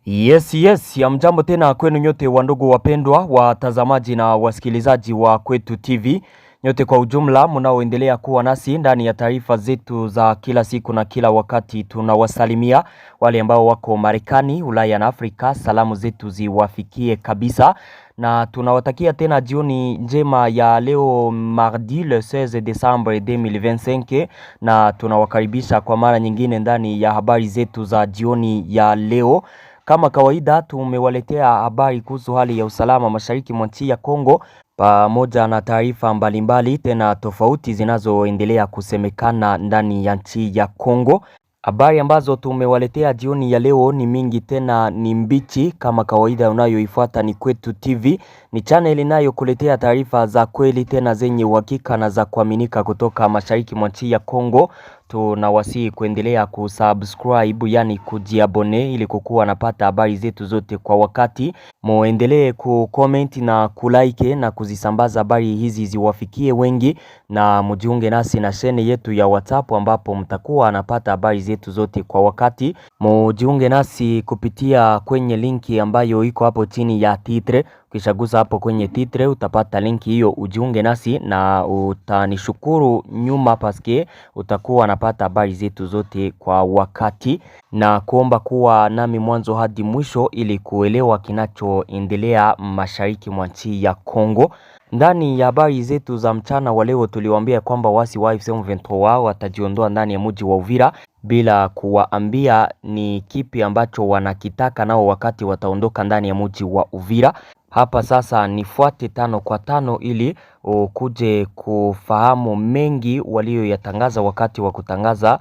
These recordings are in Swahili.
Yes, hamjambo tena kwenu nyote wandugu wapendwa, watazamaji na wasikilizaji wa Kwetu TV. Nyote kwa ujumla mnaoendelea kuwa nasi ndani ya taarifa zetu za kila siku na kila wakati. Tunawasalimia wale ambao wako Marekani, Ulaya na Afrika, salamu zetu ziwafikie kabisa. Na tunawatakia tena jioni njema ya leo mardi le 16 Desembre 2025, na tunawakaribisha kwa mara nyingine ndani ya habari zetu za jioni ya leo. Kama kawaida tumewaletea habari kuhusu hali ya usalama mashariki mwa nchi ya Kongo pamoja na taarifa mbalimbali tena tofauti zinazoendelea kusemekana ndani ya nchi ya Kongo. Habari ambazo tumewaletea jioni ya leo ni mingi tena ni mbichi. Kama kawaida unayoifuata ni Kwetu TV, ni channel inayokuletea taarifa za kweli tena zenye uhakika na za kuaminika kutoka mashariki mwa nchi ya Kongo. Tunawasihi kuendelea kusubscribe, yani kujiabone, ili kukuwa napata habari zetu zote kwa wakati. Muendelee kucomment na kulike na kuzisambaza habari hizi ziwafikie wengi, na mujiunge nasi na shene yetu ya WhatsApp ambapo mtakuwa napata habari zetu zote kwa wakati. Mujiunge nasi kupitia kwenye linki ambayo iko hapo chini ya titre. Ukishagusa hapo kwenye titre utapata linki hiyo, ujiunge nasi na utanishukuru nyuma paske utakuwa napata habari zetu zote kwa wakati, na kuomba kuwa nami mwanzo hadi mwisho ili kuelewa kinachoendelea mashariki mwa nchi ya Kongo. Ndani ya habari zetu za mchana wa leo tuliwaambia kwamba wasi wa AFC M23 watajiondoa ndani ya mji wa Uvira bila kuwaambia ni kipi ambacho wanakitaka nao wakati wataondoka ndani ya mji wa Uvira. Hapa sasa nifuate 5 kwa 5 ili ukuje kufahamu mengi walioyatangaza wakati wa kutangaza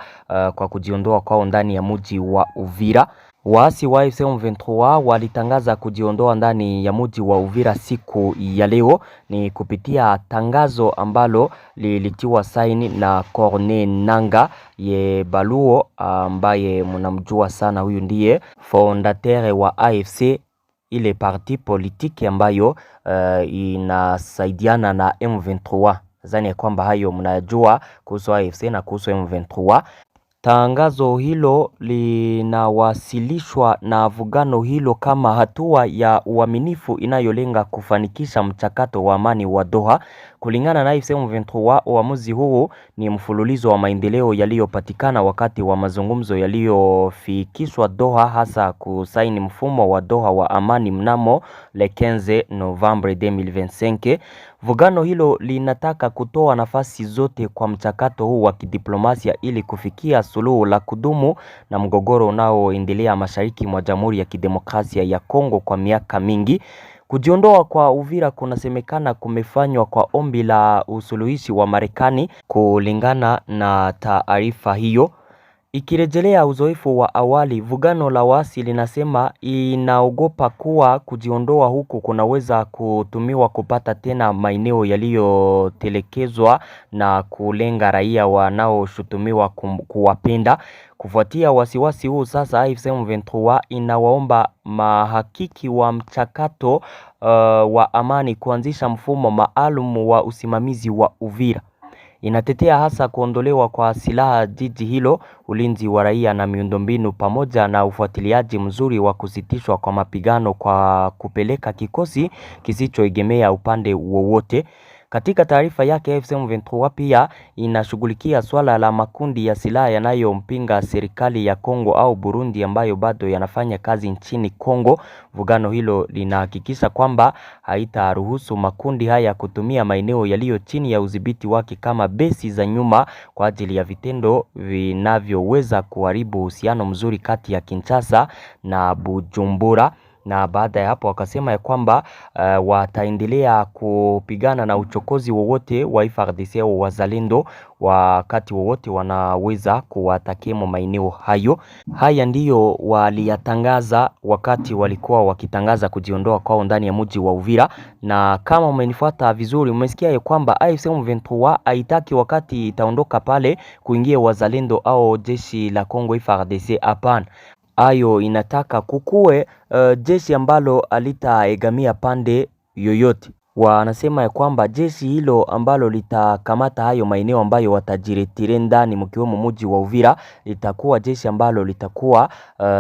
kwa kujiondoa kwao ndani ya mji wa Uvira. Waasi wa AFC M23 walitangaza kujiondoa ndani ya mji wa Uvira siku ya leo, ni kupitia tangazo ambalo lilitiwa saini na Corneille Nangaa ye Baluo, ambaye mnamjua sana. Huyu ndiye fondateur wa AFC, ile parti politiki ambayo inasaidiana na M23. Zani ya kwamba hayo mnajua kuhusu AFC na kuhusu M23. Tangazo hilo linawasilishwa na vugano hilo kama hatua ya uaminifu inayolenga kufanikisha mchakato wa amani wa Doha. Kulingana na AFC M23, uamuzi huu ni mfululizo wa maendeleo yaliyopatikana wakati wa mazungumzo yaliyofikishwa Doha, hasa kusaini mfumo wa Doha wa amani mnamo le 15 Novembre 2025. Vugano hilo linataka kutoa nafasi zote kwa mchakato huu wa kidiplomasia ili kufikia suluhu la kudumu na mgogoro unaoendelea mashariki mwa Jamhuri ya Kidemokrasia ya Kongo kwa miaka mingi. Kujiondoa kwa Uvira kunasemekana kumefanywa kwa ombi la usuluhishi wa Marekani. Kulingana na taarifa hiyo, ikirejelea uzoefu wa awali, vugano la waasi linasema inaogopa kuwa kujiondoa huku kunaweza kutumiwa kupata tena maeneo yaliyotelekezwa na kulenga raia wanaoshutumiwa kuwapenda. Kufuatia wasiwasi huu, sasa AFC M23 inawaomba mahakiki wa mchakato wa amani kuanzisha mfumo maalum wa usimamizi wa Uvira. Inatetea hasa kuondolewa kwa silaha jiji hilo, ulinzi wa raia na miundombinu, pamoja na ufuatiliaji mzuri wa kusitishwa kwa mapigano kwa kupeleka kikosi kisichoegemea upande wowote. Katika taarifa yake, AFC M23 pia inashughulikia swala la makundi ya silaha yanayompinga serikali ya Kongo au Burundi ambayo bado yanafanya kazi nchini Kongo. Vugano hilo linahakikisha kwamba haitaruhusu makundi haya kutumia maeneo yaliyo chini ya udhibiti wake kama besi za nyuma kwa ajili ya vitendo vinavyoweza kuharibu uhusiano mzuri kati ya Kinshasa na Bujumbura. Na baada ya hapo wakasema ya kwamba wataendelea kupigana na uchokozi wowote wa FARDC au wazalendo wakati wowote wanaweza kuwatakemo maeneo hayo. Haya ndiyo waliyatangaza wakati walikuwa wakitangaza kujiondoa kwao ndani ya mji wa Uvira. Na kama umenifuata vizuri, umesikia ya kwamba AFC M23 haitaki wakati itaondoka pale kuingia wazalendo au jeshi la Kongo FARDC. Hapana, ayo inataka kukue jeshi ambalo alitaegamia pande yoyote. wanasema ya kwamba jeshi hilo ambalo litakamata hayo maeneo ambayo watajiretire ndani mkiwemo mji wa Uvira litakuwa jeshi ambalo litakuwa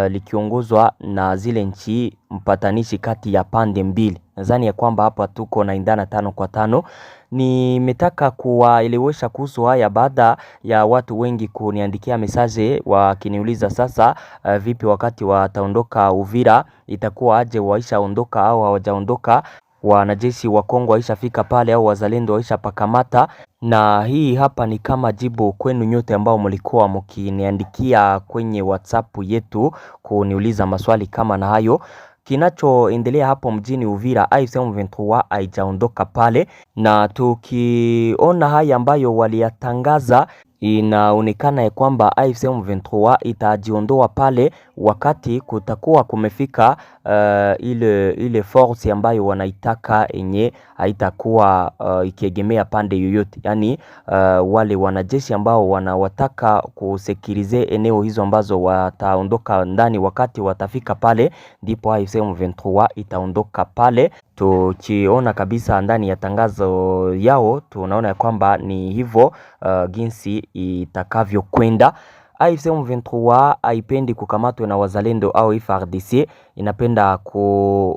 likiongozwa na zile nchi mpatanishi kati ya pande mbili. Nadhani ya kwamba hapa tuko na indana 5-5. Nimetaka kuwaelewesha kuhusu haya baada ya watu wengi kuniandikia mesaje wakiniuliza sasa, vipi wakati wataondoka Uvira itakuwa aje, waishaondoka au hawajaondoka, wanajeshi wa Kongo waishafika pale au wazalendo waisha pakamata. Na hii hapa ni kama jibu kwenu nyote ambao mlikuwa mkiniandikia kwenye WhatsApp yetu kuniuliza maswali kama na hayo. Kinachoendelea hapo mjini Uvira, AFC M23 haijaondoka pale, na tukiona haya ambayo waliyatangaza inaonekana ya kwamba AFC M23 itajiondoa pale wakati kutakuwa kumefika ile force ambayo wanaitaka yenye haitakuwa ikiegemea pande yoyote, yani wale wanajeshi ambao wanawataka kusekirize eneo hizo ambazo wataondoka ndani. Wakati watafika pale ndipo AFC M23 itaondoka pale. Tukiona kabisa ndani ya tangazo yao tunaona ya kwamba ni hivyo jinsi itakavyokwenda. AFC M23 haipendi kukamatwa na wazalendo au FARDC, inapenda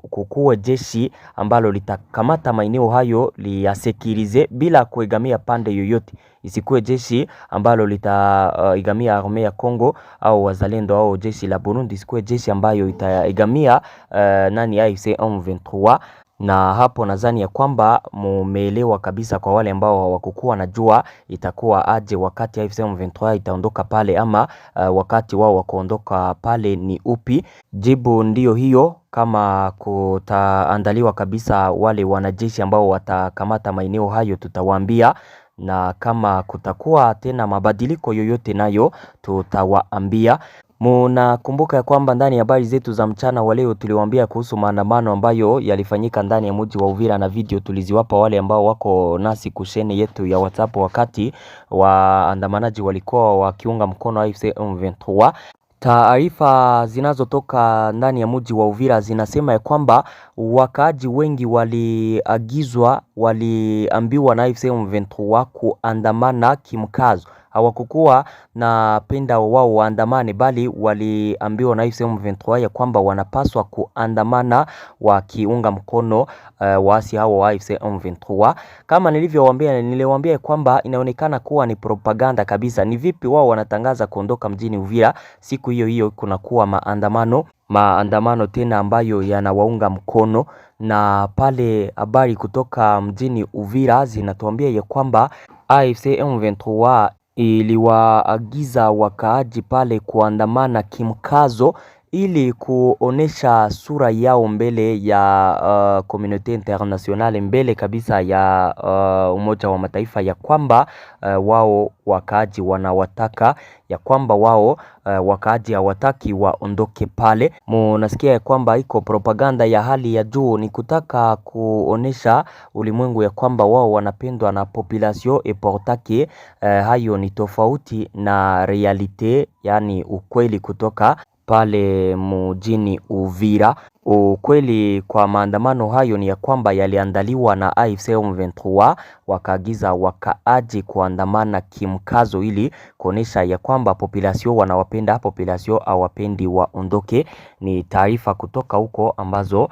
kukua jeshi ambalo litakamata maeneo hayo liyasekirize bila kuegamia pande yoyote. Isikuwe jeshi ambalo litaigamia arme ya Kongo au wazalendo au jeshi la Burundi, isikuwe jeshi ambayo itaigamia AFC M23. Na hapo nadhani ya kwamba mumeelewa kabisa kwa wale ambao hawakukuwa najua itakuwa aje wakati AFC M23 itaondoka pale, ama wakati wao wakuondoka pale ni upi. Jibu ndiyo hiyo, kama kutaandaliwa kabisa wale wanajeshi ambao watakamata maeneo hayo tutawaambia, na kama kutakuwa tena mabadiliko yoyote nayo tutawaambia. Munakumbuka ya kwamba ndani ya habari zetu za mchana wa leo tuliwaambia kuhusu maandamano ambayo yalifanyika ndani ya mji wa Uvira, na video tuliziwapa wale ambao wako nasi kushene yetu ya WhatsApp wakati waandamanaji walikuwa wakiunga mkono AFC M23. Taarifa zinazotoka ndani ya mji wa Uvira zinasema ya kwamba wakaaji wengi waliambiwa na AFC M23 kuandamana kimkazo. Hawakukuwa na penda wao waandamane, bali waliambiwa na AFC M23 ya kwamba wanapaswa kuandamana wakiunga mkono waasi hao wa AFC M23. Kama niliwaambia kwamba inaonekana kuwa ni propaganda kabisa. Ni vipi wao wanatangaza kuondoka mjini Uvira, siku hiyo hiyo kunakuwa maandamano tena ambayo yanawaunga mkono. Na pale habari kutoka mjini Uvira zinatuambia ya kwamba AFC M23 iliwaagiza wakaaji pale kuandamana kimkazo ili kuonesha sura yao mbele ya community internationale, mbele kabisa ya Umoja wa Mataifa, ya kwamba wao wakaaji wanawataka, ya kwamba wao wakaaji hawataki waondoke pale. Munasikia ya kwamba iko propaganda ya hali ya juu, ni kutaka kuonesha ulimwengu ya kwamba wao wanapendwa na population eportake. Hayo ni tofauti na realite, yani ukweli kutoka pale mjini Uvira. Ukweli kwa maandamano hayo ni ya kwamba yaliandaliwa na AFC M23, wakaagiza wakaaji kuandamana kimkazo ili kuonesha ya kwamba population wanawapenda, population hawapendi waondoke. Ni taarifa kutoka huko ambazo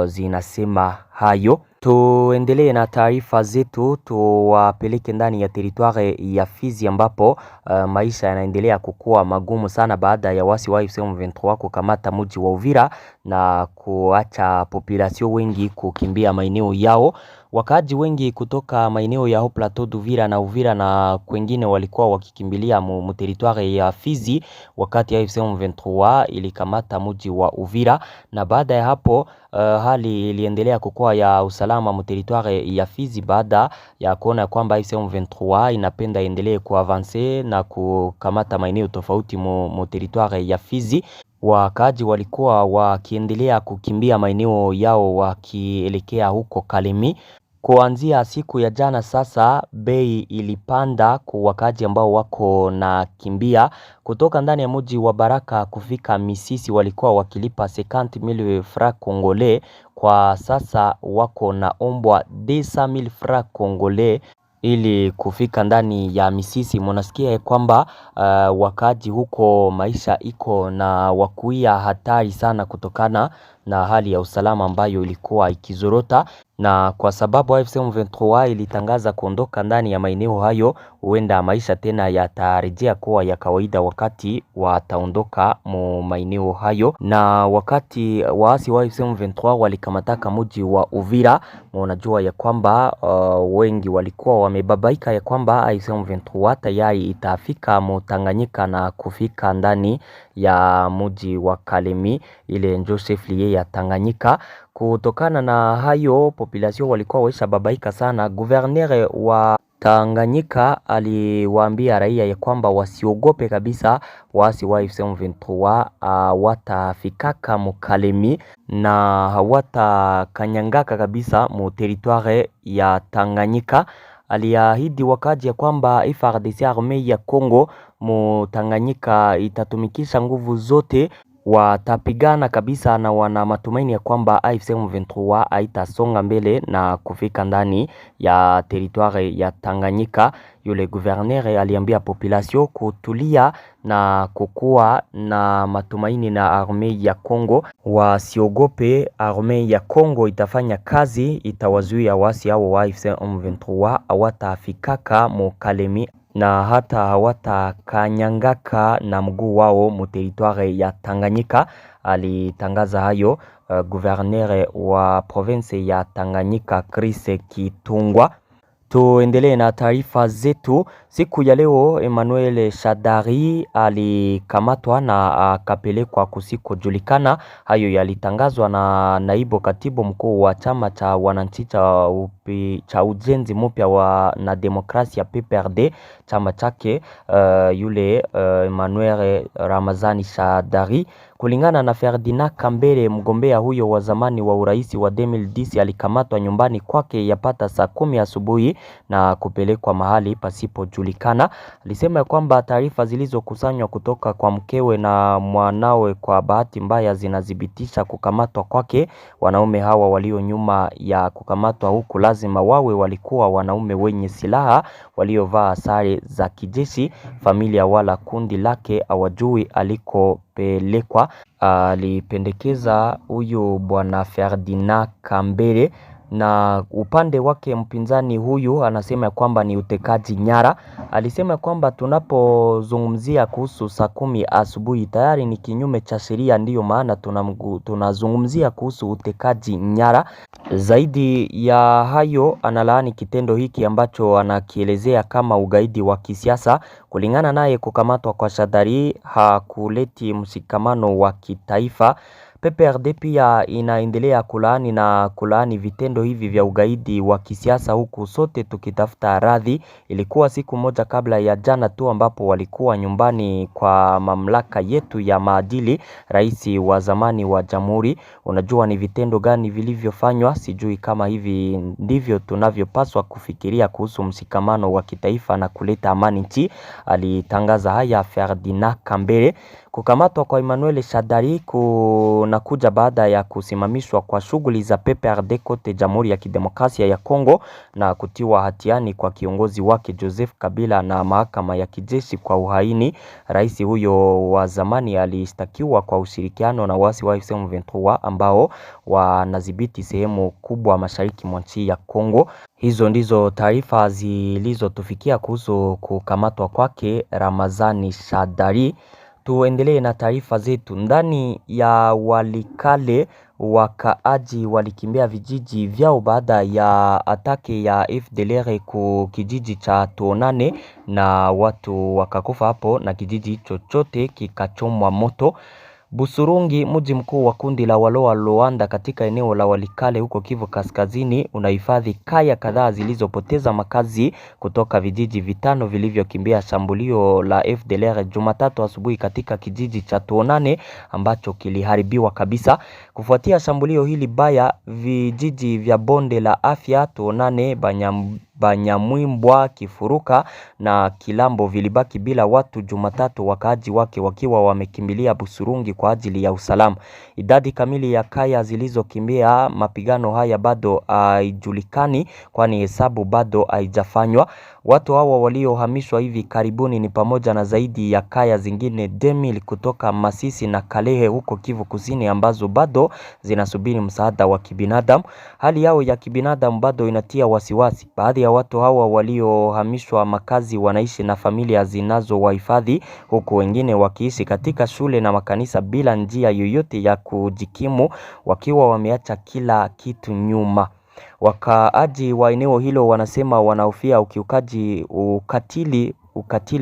zinasema hayo. Tuendelee na taarifa zetu, tuwapeleke ndani ya teritware ya Fizi ambapo maisha yanaendelea kukua magumu sana baada ya wasi wa AFC M23 kukamata mji wa Uvira na kuacha population wengi kukimbia maeneo yao. Wakaaji wengi kutoka maeneo ya Haut Plateau d'Uvira na Uvira na kwengine walikuwa wakikimbilia mu teritware ya Fizi wakati AFC M23 ilikamata mji wa Uvira, na baada ya hapo hali iliendelea kukua ya usalama mu teritware ya Fizi baada ya kuona kwamba AFC M23 inapenda endelee kuavance na kukamata maeneo tofauti mu teritware ya Fizi. Wakaaji walikuwa wakiendelea kukimbia maeneo yao wakielekea huko Kalemi. Kuanzia siku ya jana sasa bei ilipanda kwa wakaaji ambao wako na kimbia kutoka ndani ya mji wa Baraka kufika Misisi walikuwa wakilipa 50,000 francs congolais. Kwa sasa wako na ombwa 200,000 francs congolais ili kufika ndani ya Misisi. Mnasikia kwamba wakaaji huko maisha iko na wakuia hatari sana kutokana na hali ya usalama ambayo ilikuwa ikizorota, na kwa sababu AFC M23 ilitangaza kuondoka ndani ya maeneo hayo, huenda maisha tena yatarejea kuwa ya kawaida wakati wataondoka maeneo hayo. Na wakati waasi wa AFC M23 walikamataka mji wa Uvira, unajua ya kwamba wengi walikuwa wamebabaika ya kwamba AFC M23 tayari itafika Tanganyika na kufika ndani ya mji wa Kalemi, ile ndio chef-lieu ya Tanganyika. Kutokana na hayo population walikuwa waisha babaika sana. Gouverneur wa Tanganyika aliwaambia raia ya kwamba wasiogope kabisa, waasi wa AFC M23 watafikaka Kalemi na hawatakanyangaka kabisa mu territoire ya Tanganyika. Aliahidi wakaji ya kwamba FARDC armée ya Congo mu Tanganyika itatumikisha nguvu zote, watapigana kabisa, na wana matumaini ya kwamba AFC M23 haitasonga mbele na kufika ndani ya territoire ya Tanganyika. Yule gouverneur aliambia population kutulia na kukua na matumaini na armée ya Congo, wasiogope. Armée ya Congo itafanya kazi, itawazuia wasi hao wa AFC M23 hawatafikaka Kalemi na hata hawatakanyangaka na mguu wao mu territoire ya Tanganyika. Alitangaza hayo gouverneur wa province ya Tanganyika Chris Kitungwa. Tuendelee na taarifa zetu. Siku ya leo Emmanuel Shadari alikamatwa na akapelekwa kusikojulikana. Hayo yalitangazwa na naibu katibu mkuu wa chama cha wananchi cha ujenzi mpya na demokrasia PPRD, chama chake yule Emmanuel Ramazani Shadari. Kulingana na Ferdinand Kambere, mgombea huyo wa zamani wa urais wa 2010, alikamatwa nyumbani kwake yapata saa 10 asubuhi na kupelekwa mahali pasipojulikana. Alisema ya kwamba taarifa zilizokusanywa kutoka kwa mkewe na mwanawe kwa bahati mbaya zinadhibitisha kukamatwa kwake. Wanaume hawa walio nyuma ya kukamatwa huku lazima wawe walikuwa wanaume wenye silaha waliovaa sare za kijeshi. Familia wala kundi lake hawajui alikopelekwa. Alipendekeza huyu bwana Ferdinand Kambere, na upande wake mpinzani huyu anasema kwamba ni utekaji nyara. Alisema kwamba tunapozungumzia kuhusu saa 10 asubuhi tayari ni kinyume cha sheria, ndiyo maana tunazungumzia kuhusu utekaji nyara. Zaidi ya hayo, analaani kitendo hiki ambacho anakielezea kama ugaidi wa kisiasa. Kulingana naye, kukamatwa kwa Shadari hakuleti mshikamano wa kitaifa. PPRD pia inaendelea kulaani vitendo hivi vya ugaidi wa kisiasa, huku sote tukitafuta radhi. Ilikuwa siku moja kabla ya jana tu ambapo walikuwa nyumbani kwa mamlaka yetu ya maadili, rais wa zamani wa jamhuri. Unajua ni vitendo gani vilivyofanywa? Sijui kama hivi ndivyo tunavyopaswa kufikiria kuhusu mshikamano wa kitaifa na kuleta amani nchi. Alitangaza haya Ferdinand Kambere. Kukamatwa kwa Emmanuel Shadari kunakuja baada ya kusimamishwa kwa shughuli za PPRD kote Jamhuri ya Kidemokrasia ya Kongo na kutiwa hatiani kwa kiongozi wake Joseph Kabila na mahakama ya kijeshi kwa uhaini. Rais huyo wa zamani alistakiwa kwa ushirikiano na waasi wa AFC M23 ambao wanadhibiti sehemu kubwa mashariki mwa nchi ya Kongo. Hizo ndizo taarifa zilizotufikia kuhusu kukamatwa kwake Ramazani Shadari. Tuendelee na taarifa zetu. Ndani ya Walikale, wakaaji walikimbia vijiji vyao baada ya atake ya FDLR ku kijiji cha Tuonane, na watu wakakufa hapo na kijiji chochote kikachomwa moto. Busurungi, mji mkuu wa kundi la Waloa Luanda katika eneo la Walikale huko Kivu Kaskazini, unahifadhi kaya kadhaa zilizopoteza makazi kutoka vijiji vitano vilivyokimbia shambulio la FDLR Jumatatu asubuhi katika kijiji cha Tuonane ambacho kiliharibiwa kabisa. Kufuatia shambulio hili baya, vijiji vya bonde la afya Tuonane, Banyamwimbwa, Kifuruka na Kilambo vilibaki bila watu Jumatatu, wakaaji wake wakiwa wamekimbilia Busurungi kwa ajili ya usalama. Idadi kamili ya kaya zilizokimbia mapigano haya bado haijulikani, kwani hesabu bado haijafanywa. Watu hawa waliohamishwa hivi karibuni ni pamoja na zaidi ya kaya zingine 2000 kutoka Masisi na Kalehe huko Kivu Kusini ambazo bado zinasubiri msaada wa kibinadamu. Hali yao ya kibinadamu bado inatia wasiwasi. Baadhi ya watu hawa waliohamishwa makazi wanaishi na familia zinazowahifadhi, huku wengine wakiishi katika shule na makanisa bila njia yoyote ya kujikimu, wakiwa wameacha kila kitu nyuma. Wakaaji wa eneo hilo wanasema wanahofia ukatili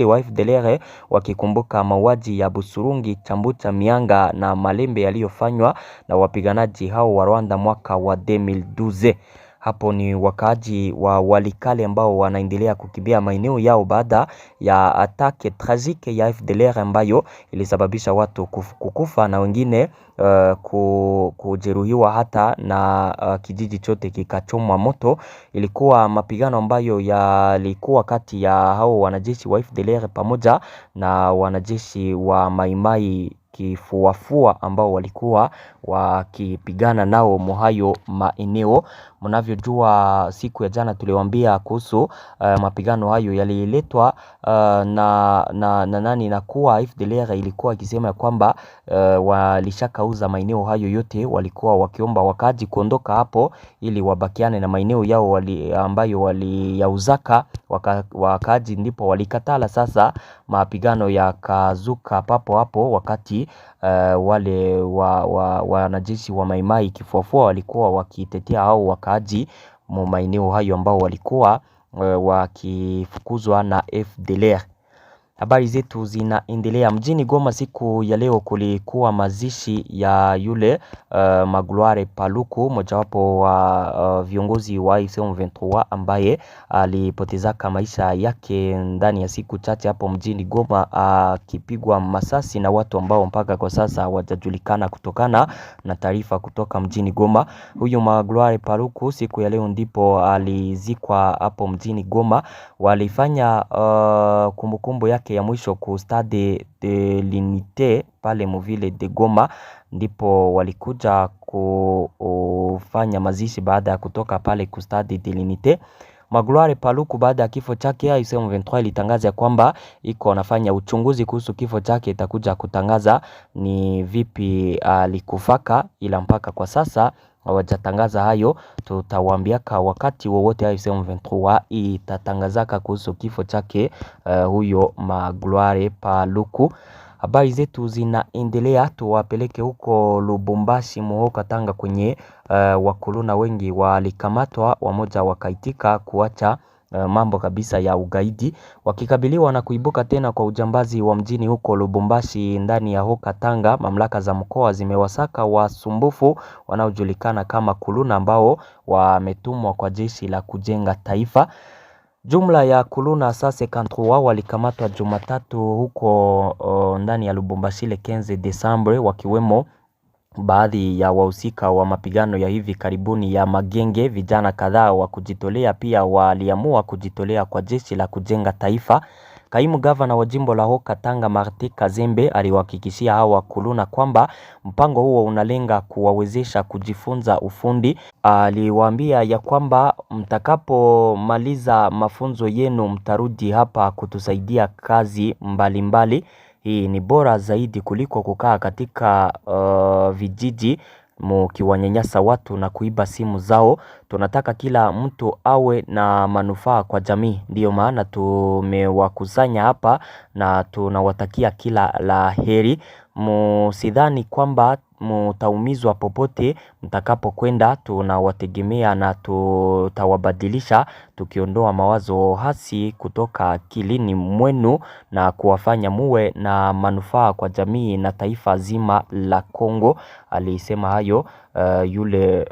wa FDLR, wakikumbuka mauaji ya Busurungi, Chambucha, Mianga na Malembe yaliyofanywa na wapiganaji hao wa Rwanda mwaka wa 2012. Hapo ni wakaaji wa Walikale ambao wanaendelea kukimbia maeneo yao baada ya atake tragique ya FDLR ambayo ilisababisha watu kukufa na wengine kujeruhiwa hata na kijiji chote kikachomwa moto. Ilikuwa mapigano ambayo yalikuwa kati ya hao wanajeshi wa FDLR pamoja na wanajeshi wa Maimai kifuafua ambao walikuwa wakipigana nao mohayo maeneo. Mnavyojua siku ya jana tuliwaambia kuhusu mapigano hayo yaliletwa na kuwa FDLR ilikuwa ikisema kwamba walishakauza maeneo hayo yote. Walikuwa wakiomba wakaaji kuondoka hapo ili wabakiane na maeneo yao ambayo waliyauzaka wakaaji, ndipo walikatala. Sasa mapigano yakazuka papo hapo wakati wale wanajeshi wa Maimai kifuafua walikuwa wakitetea hao wakaaji maeneo hayo ambao walikuwa wakifukuzwa na FDLR. Habari zetu zinaendelea. Mjini Goma siku ya leo kulikuwa mazishi ya yule Magloire Paluku, mojawapo wa viongozi wa M23 ambaye alipotezaka maisha yake ndani ya siku chache hapo mjini Goma, akipigwa masasi na watu ambao mpaka kwa sasa hawajajulikana kutokana na taarifa kutoka mjini Goma. Huyu Magloire Paluku siku ya leo ndipo alizikwa hapo mjini Goma. Walifanya kumbukumbu yake ya mwisho ku Stade de l'Unité pale muvile de Goma, ndipo walikuja kufanya mazishi baada ya kutoka pale ku Stade de l'Unité. Magloire Paluku baada ya kifo chake M23 ilitangaza kwamba iko anafanya uchunguzi kuhusu kifo chake, itakuja kutangaza ni vipi alikufaka, ila mpaka kwa sasa hawajatangaza hayo. Tutawaambiaka wakati wowote M23 itatangazaka kuhusu kifo chake huyo Magloire Paluku. Habari zetu zinaendelea, tuwapeleke huko Lubumbashi Muho Katanga kwenye wakuluna wengi walikamatwa, wamoja wakaitika kuacha mambo kabisa ya ugaidi, wakikabiliwa na kuibuka tena kwa ujambazi wa mjini huko Lubumbashi ndani ya Katanga. Mamlaka za mkoa zimewasaka wasumbufu wanaojulikana kama kuluna ambao wametumwa kwa jeshi la kujenga taifa. Jumla ya kuluna sasa 53 walikamatwa Jumatatu huko ndani ya Lubumbashi le 15 Desembre, wakiwemo baadhi ya wahusika wa mapigano ya hivi karibuni ya magenge. Vijana kadhaa wa kujitolea pia waliamua kujitolea kwa jeshi la kujenga taifa. Kaimu gavana wa jimbo la Katanga Martin Kazembe aliwahakikishia hawa kuluna kwamba mpango huo unalenga kuwawezesha kujifunza ufundi. Aliwaambia ya kwamba mtakapomaliza mafunzo yenu mtarudi hapa kutusaidia kazi mbalimbali. Hii ni bora zaidi kuliko kukaa katika vijiji mkiwanyanyasa watu na kuiba simu zao. Tunataka kila mtu awe na manufaa kwa jamii, ndiyo maana tumewakusanya hapa na tunawatakia kila la heri. Msidhani kwamba mtaumizwa popote mtakapokwenda, tunawategemea na tutawabadilisha tukiondoa mawazo hasi kutoka akilini mwenu na kuwafanya muwe na manufaa kwa jamii na taifa zima la Kongo. Alisema hayo yule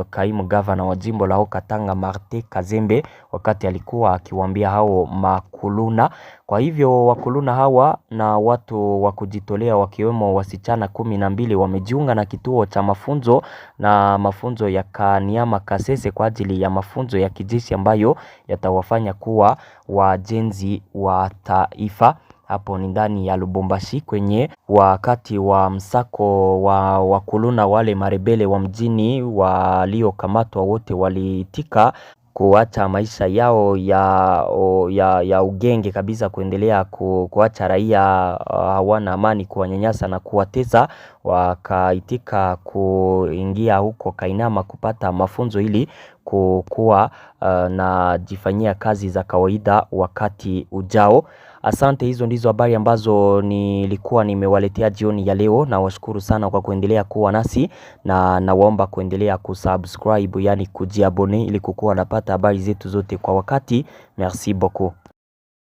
kaimu gavana wa jimbo la Katanga Martin Kazembe wakati alikuwa akiwaambia hao makuluna. Kwa hivyo wakuluna hawa na watu wa kujitolea wakiwemo wasichana 12 wamejiunga na kituo cha mafunzo na mafunzo ya Kaniama Kasese kwa ajili ya mafunzo ya kijeshi ambayo yatawafanya kuwa wajenzi wa taifa. Hapo ni ndani ya Lubumbashi kwenye wakati wa msako wa wakuluna wale marebele wa mjini waliokamatwa wote waliitika kuacha maisha yao ya ugenge kabisa, kuendelea kuacha raia hawana amani, kuwanyanyasa na kuwatesa. Wakaitika kuingia huko Kainama kupata mafunzo ili kuwa na jifanyia kazi za kawaida wakati ujao. Asante, hizo ndizo habari ambazo nilikuwa nimewaletea jioni ya leo, na washukuru sana kwa kuendelea kuwa nasi, na nawaomba kuendelea kusubscribe, yani kujiabone, ili kukuwa napata habari zetu zote kwa wakati. Merci beaucoup.